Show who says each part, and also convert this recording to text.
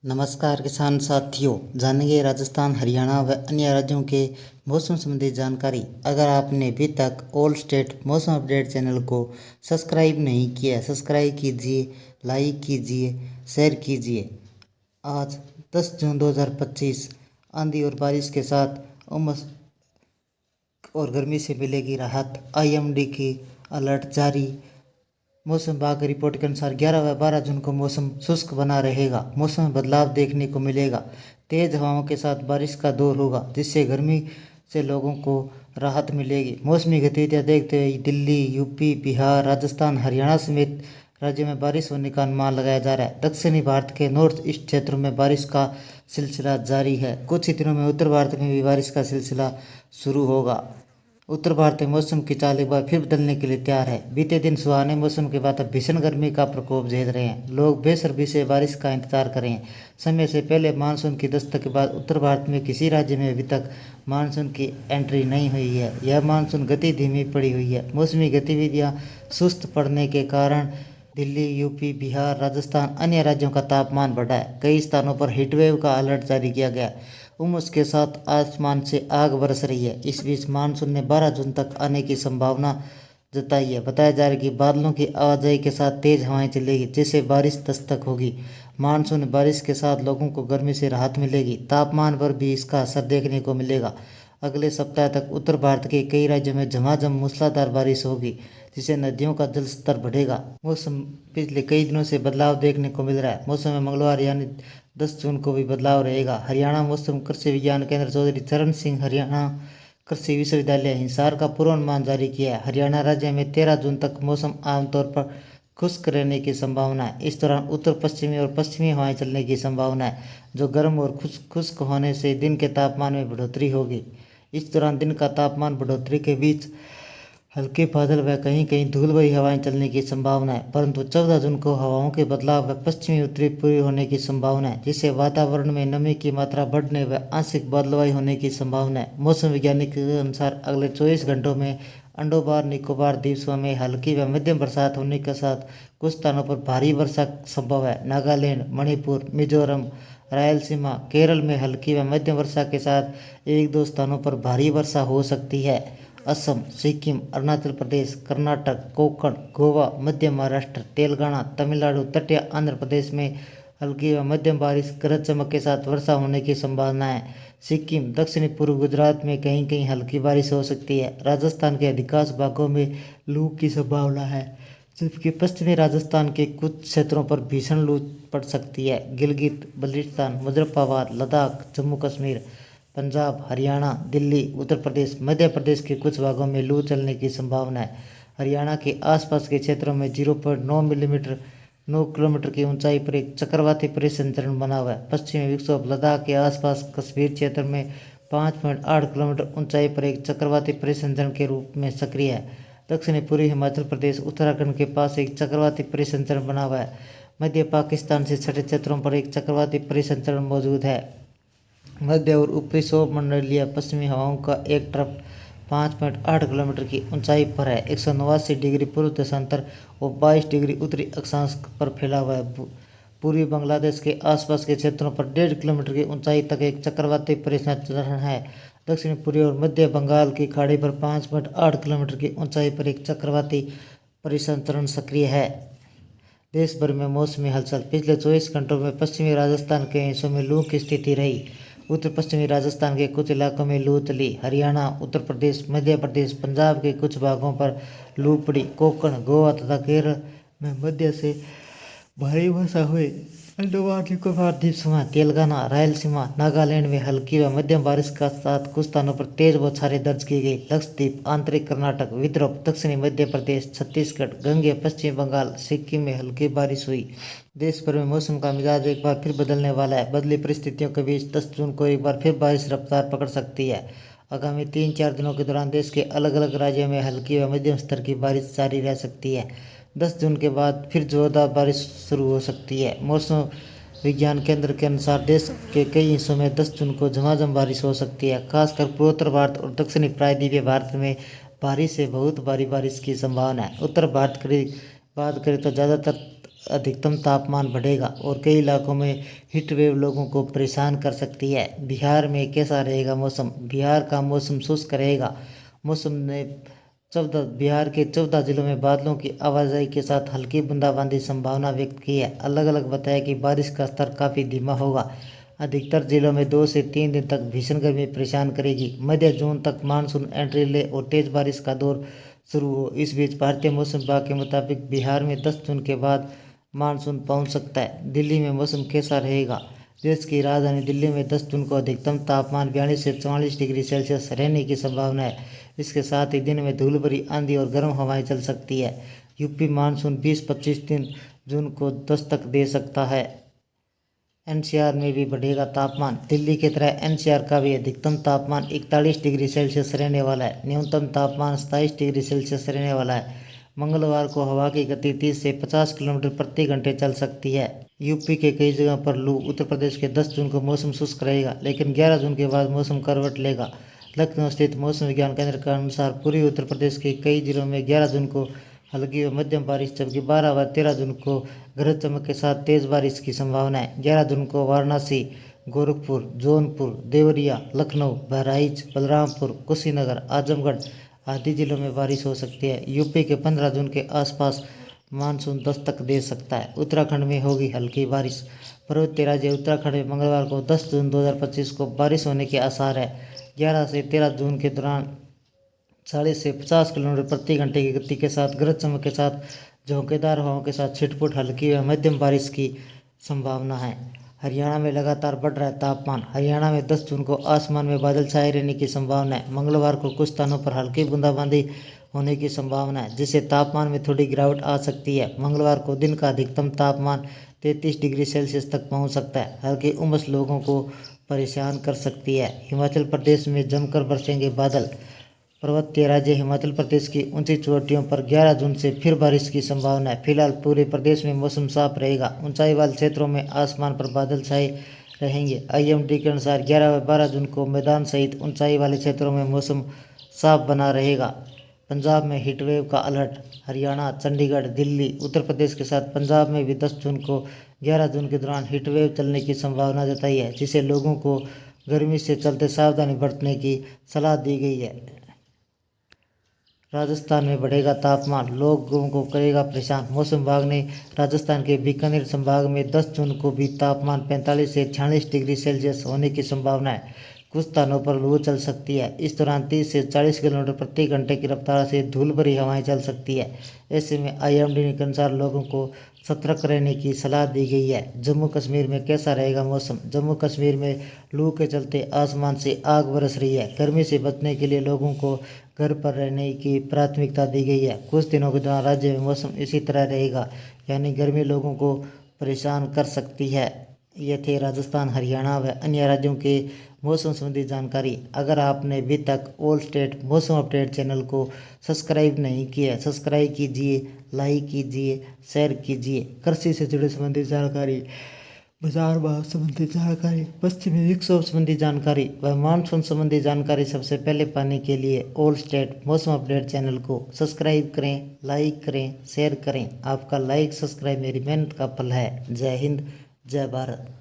Speaker 1: नमस्कार किसान साथियों, जानेंगे राजस्थान, हरियाणा व अन्य राज्यों के मौसम संबंधी जानकारी। अगर आपने अभी तक ऑल स्टेट मौसम अपडेट चैनल को सब्सक्राइब नहीं किया, सब्सक्राइब कीजिए, लाइक कीजिए, शेयर कीजिए। आज 10 जून 2025 आंधी और बारिश के साथ उमस और गर्मी से मिलेगी राहत। आईएमडी की अलर्ट जारी। मौसम विभाग की रिपोर्ट के अनुसार 11 व 12 जून को मौसम शुष्क बना रहेगा। मौसम में बदलाव देखने को मिलेगा। तेज हवाओं के साथ बारिश का दौर होगा, जिससे गर्मी से लोगों को राहत मिलेगी। मौसमी गतिविधियां देखते हुए दिल्ली, यूपी, बिहार, राजस्थान, हरियाणा समेत राज्यों में बारिश होने का अनुमान लगाया जा रहा है। दक्षिणी भारत के नॉर्थ ईस्ट क्षेत्रों में बारिश का सिलसिला जारी है। कुछ ही दिनों में उत्तर भारत में भी बारिश का सिलसिला शुरू होगा। उत्तर भारत में मौसम की चाल एक बार फिर बदलने के लिए तैयार है। बीते दिन सुहाने मौसम के बाद अब भीषण गर्मी का प्रकोप झेल रहे हैं। लोग बेसब्री से बारिश का इंतजार कर रहे हैं। समय से पहले मानसून की दस्तक के बाद उत्तर भारत में किसी राज्य में अभी तक मानसून की एंट्री नहीं हुई है। यह मानसून गति धीमी पड़ी हुई है। मौसमी गतिविधियां सुस्त पड़ने के कारण दिल्ली, यूपी, बिहार, राजस्थान, अन्य राज्यों का तापमान बढ़ा है। कई स्थानों पर हीटवेव का अलर्ट जारी किया गया। उमस के साथ आसमान से आग बरस रही है। इस बीच मानसून ने 12 जून तक आने की संभावना जताई है। बताया जा रहा है कि बादलों की आवाजाही के साथ तेज हवाएं चलेगी, जिससे बारिश दस्तक होगी। मानसून बारिश के साथ लोगों को गर्मी से राहत मिलेगी। तापमान पर भी इसका असर देखने को मिलेगा। अगले सप्ताह तक उत्तर भारत के कई राज्यों में झमाझम मूसलाधार बारिश होगी, जिससे नदियों का जल स्तर बढ़ेगा। मौसम पिछले कई दिनों से बदलाव देखने को मिल रहा है। मौसम में मंगलवार यानी 10 जून को भी बदलाव रहेगा। हरियाणा मौसम कृषि विज्ञान केंद्र चौधरी चरण सिंह हरियाणा कृषि विश्वविद्यालय हिसार का पूर्वानुमान जारी किया है। हरियाणा राज्य में 13 जून तक मौसम आमतौर पर खुश्क रहने की संभावना है। इस दौरान उत्तर पश्चिमी और पश्चिमी हवाएं चलने की संभावना है, जो गर्म और खुश्क होने से दिन के तापमान में बढ़ोतरी होगी। इस दौरान दिन का तापमान बढ़ोतरी के बीच हल्के बादल व कहीं कहीं धूल भरी हवाएं चलने की संभावना है, परंतु 14 जून को हवाओं के बदलाव व पश्चिमी उत्तरी पूर्वी होने की संभावना है, जिससे वातावरण में नमी की मात्रा बढ़ने व आंशिक बादलवाई होने की संभावना है। मौसम वैज्ञानिक के अनुसार अगले 24 घंटों में अंडोबार निकोबार द्वीप समूह में हल्की व मध्यम बरसात होने के साथ कुछ स्थानों पर भारी वर्षा संभव है। नागालैंड, मणिपुर, मिजोरम, रायलसीमा, केरल में हल्की व मध्यम वर्षा के साथ एक दो स्थानों पर भारी वर्षा हो सकती है। असम, सिक्किम, अरुणाचल प्रदेश, कर्नाटक, कोंकण, गोवा, मध्य महाराष्ट्र, तेलंगाना, तमिलनाडु, तटीय आंध्र प्रदेश में हल्की व मध्यम बारिश, गरज चमक के साथ वर्षा होने की संभावना है। सिक्किम, दक्षिणी पूर्व गुजरात में कहीं कहीं हल्की बारिश हो सकती है। राजस्थान के अधिकांश भागों में लू की संभावना है, जबकि पश्चिमी राजस्थान के कुछ क्षेत्रों पर भीषण लू पड़ सकती है। गिलगित बल्टिस्तान, मुजफ्फराबाद, लद्दाख, जम्मू कश्मीर, पंजाब, हरियाणा, दिल्ली, उत्तर प्रदेश, मध्य प्रदेश के कुछ भागों में लू चलने की संभावना है। हरियाणा के आसपास के क्षेत्रों में 0.9 मिलीमीटर 9 किलोमीटर की ऊंचाई पर एक चक्रवाती परिसंचरण बना हुआ है। पश्चिमी विक्षोभ लद्दाख के आसपास कश्मीर क्षेत्र में 5.8 किलोमीटर ऊंचाई पर एक चक्रवाती परिसंचरण के रूप में सक्रिय है। दक्षिणी पूर्वी हिमाचल प्रदेश, उत्तराखंड के पास एक चक्रवाती परिसंचरण बना हुआ है। मध्य पाकिस्तान से सटे क्षेत्रों पर एक चक्रवाती परिसंचरण मौजूद है। मध्य और ऊपरी उपमंडलीय पश्चिमी हवाओं का एक ट्रफ 5.8 किलोमीटर की ऊंचाई पर है, 189 डिग्री पूर्व देशांतर और 22 डिग्री उत्तरी अक्षांश पर फैला हुआ है। पूर्वी बांग्लादेश के आसपास के क्षेत्रों पर 1.5 किलोमीटर की ऊंचाई तक एक चक्रवाती परिसंचरण है। दक्षिण पूर्वी और मध्य बंगाल की खाड़ी पर 5.8 किलोमीटर की ऊंचाई पर एक चक्रवाती परिसंचरण सक्रिय है। देश भर में मौसमी हलचल। पिछले 24 घंटों में पश्चिमी राजस्थान के हिस्सों में लू की स्थिति रही। उत्तर पश्चिमी राजस्थान के कुछ इलाकों में लू चली। हरियाणा, उत्तर प्रदेश, मध्य प्रदेश, पंजाब के कुछ भागों पर लू पड़ी। कोंकण, गोवा तथा केरल में मध्य से भारी वर्षा हुई। अंडमान निकोबार द्वीप समूह, तेलंगाना, रायलसीमा, नागालैंड में हल्की व मध्यम बारिश के साथ कुछ स्थानों पर तेज बौछारें दर्ज की गई। लक्षद्वीप, आंतरिक कर्नाटक, विदर्भ, दक्षिणी मध्य प्रदेश, छत्तीसगढ़, गंगे, पश्चिम बंगाल, सिक्किम में हल्की बारिश हुई। देश भर में मौसम का मिजाज एक बार फिर बदलने वाला है। बदली परिस्थितियों के बीच 10 जून को एक बार फिर बारिश रफ्तार पकड़ सकती है। आगामी 3-4 दिनों के दौरान देश के अलग अलग राज्यों में हल्की व मध्यम स्तर की बारिश जारी रह सकती है। 10 जून के बाद फिर जोरदार बारिश शुरू हो सकती है। मौसम विज्ञान केंद्र के अनुसार देश के कई हिस्सों में 10 जून को झमाझम बारिश हो सकती है। खासकर पूर्वोत्तर भारत और दक्षिणी प्रायद्वीपीय भारत में भारी से बहुत भारी बारिश की संभावना है। उत्तर भारत की बात करें तो ज़्यादातर अधिकतम तापमान बढ़ेगा और कई इलाकों में हीट वेव लोगों को परेशान कर सकती है। बिहार में कैसा रहेगा मौसम? बिहार का मौसम शुष्क रहेगा। मौसम ने बिहार के 14 जिलों में बादलों की आवाजाही के साथ हल्की बूंदाबांदी संभावना व्यक्त की है। अलग अलग बताया कि बारिश का स्तर काफ़ी धीमा होगा। अधिकतर जिलों में 2 से 3 दिन तक भीषण गर्मी परेशान करेगी। मध्य जून तक मानसून एंट्री ले और तेज बारिश का दौर शुरू हो। इस बीच भारतीय मौसम विभाग के मुताबिक बिहार में 10 जून के बाद मानसून पहुंच सकता है। दिल्ली में मौसम कैसा रहेगा? देश की राजधानी दिल्ली में 10 जून को अधिकतम तापमान 42 से 44 डिग्री सेल्सियस रहने की संभावना है। इसके साथ ही दिन में धूल भरी आंधी और गर्म हवाएं चल सकती है। यूपी मानसून 20-25 दिन जून को दस्तक दे सकता है। एनसीआर में भी बढ़ेगा तापमान। दिल्ली की तरह एनसीआर का भी अधिकतम तापमान 41 डिग्री सेल्सियस रहने वाला है। न्यूनतम तापमान 27 डिग्री सेल्सियस रहने वाला है। मंगलवार को हवा की गति 30 से 50 किलोमीटर प्रति घंटे चल सकती है। यूपी के कई जगह पर लू। उत्तर प्रदेश के 10 जून को मौसम शुष्क रहेगा, लेकिन 11 जून के बाद मौसम करवट लेगा। लखनऊ स्थित मौसम विज्ञान केंद्र के अनुसार पूर्वी उत्तर प्रदेश के कई जिलों में 11 जून को हल्की व मध्यम बारिश, जबकि 12 व 13 जून को गरज चमक के साथ तेज बारिश की संभावना है। 11 जून को वाराणसी, गोरखपुर, जौनपुर, देवरिया, लखनऊ, बहराइच, बलरामपुर, कुशीनगर, आजमगढ़ आदि जिलों में बारिश हो सकती है। यूपी के 15 जून के आसपास मानसून दस्तक दे सकता है। उत्तराखंड में होगी हल्की बारिश। पर्वतीय राज्य उत्तराखंड में मंगलवार को 10 जून 2025 को बारिश होने के आसार है। 11 से 13 जून के दौरान 40 से 50 किलोमीटर प्रति घंटे की गति के साथ गरज चमक के साथ झोंकेदार हवाओं के साथ छिटपुट हल्की व मध्यम बारिश की संभावना है। हरियाणा में लगातार बढ़ रहा है तापमान। हरियाणा में 10 जून को आसमान में बादल छाए रहने की संभावना है। मंगलवार को कुछ स्थानों पर हल्की बूंदाबांदी होने की संभावना है, जिससे तापमान में थोड़ी गिरावट आ सकती है। मंगलवार को दिन का अधिकतम तापमान 33 डिग्री सेल्सियस तक पहुंच सकता है। हल्की उमस लोगों को परेशान कर सकती है। हिमाचल प्रदेश में जमकर बरसेंगे बादल। पर्वतीय राज्य हिमाचल प्रदेश की ऊंची चोटियों पर 11 जून से फिर बारिश की संभावना है। फिलहाल पूरे प्रदेश में मौसम साफ रहेगा। ऊंचाई वाले क्षेत्रों में आसमान पर बादल छाए रहेंगे। आईएमडी के अनुसार 11 व 12 जून को मैदान सहित ऊंचाई वाले क्षेत्रों में मौसम साफ बना रहेगा। पंजाब में हीटवेव का अलर्ट। हरियाणा, चंडीगढ़, दिल्ली, उत्तर प्रदेश के साथ पंजाब में भी 10 जून को 11 जून के दौरान हीटवेव चलने की संभावना जताई है, जिससे लोगों को गर्मी से चलते सावधानी बरतने की सलाह दी गई है। राजस्थान में बढ़ेगा तापमान, लोगों को करेगा परेशान। मौसम विभाग ने राजस्थान के बीकानेर संभाग में 10 जून को भी तापमान 45 से 46 डिग्री सेल्सियस होने की संभावना है। कुछ स्थानों पर लू चल सकती है। इस दौरान 30 से 40 किलोमीटर प्रति घंटे की रफ्तार से धूल भरी हवाएं चल सकती है। ऐसे में आईएमडी के अनुसार लोगों को सतर्क रहने की सलाह दी गई है। जम्मू कश्मीर में कैसा रहेगा मौसम? जम्मू कश्मीर में लू के चलते आसमान से आग बरस रही है। गर्मी से बचने के लिए लोगों को घर पर रहने की प्राथमिकता दी गई है। कुछ दिनों के दौरान राज्य में मौसम इसी तरह रहेगा, यानी गर्मी लोगों को परेशान कर सकती है। ये थे राजस्थान, हरियाणा व अन्य राज्यों के मौसम संबंधी जानकारी। अगर आपने अभी तक ऑल स्टेट मौसम अपडेट चैनल को सब्सक्राइब नहीं किया, सब्सक्राइब कीजिए, लाइक कीजिए, शेयर कीजिए। कृषि से जुड़े संबंधी जानकारी, बाजार भाव संबंधी जानकारी, पश्चिमी विक्षोभ संबंधी जानकारी व मानसून संबंधी जानकारी सबसे पहले पाने के लिए ऑल स्टेट मौसम अपडेट चैनल को सब्सक्राइब करें, लाइक करें, शेयर करें। आपका लाइक सब्सक्राइब मेरी मेहनत का फल है। जय हिंद, जय भारत।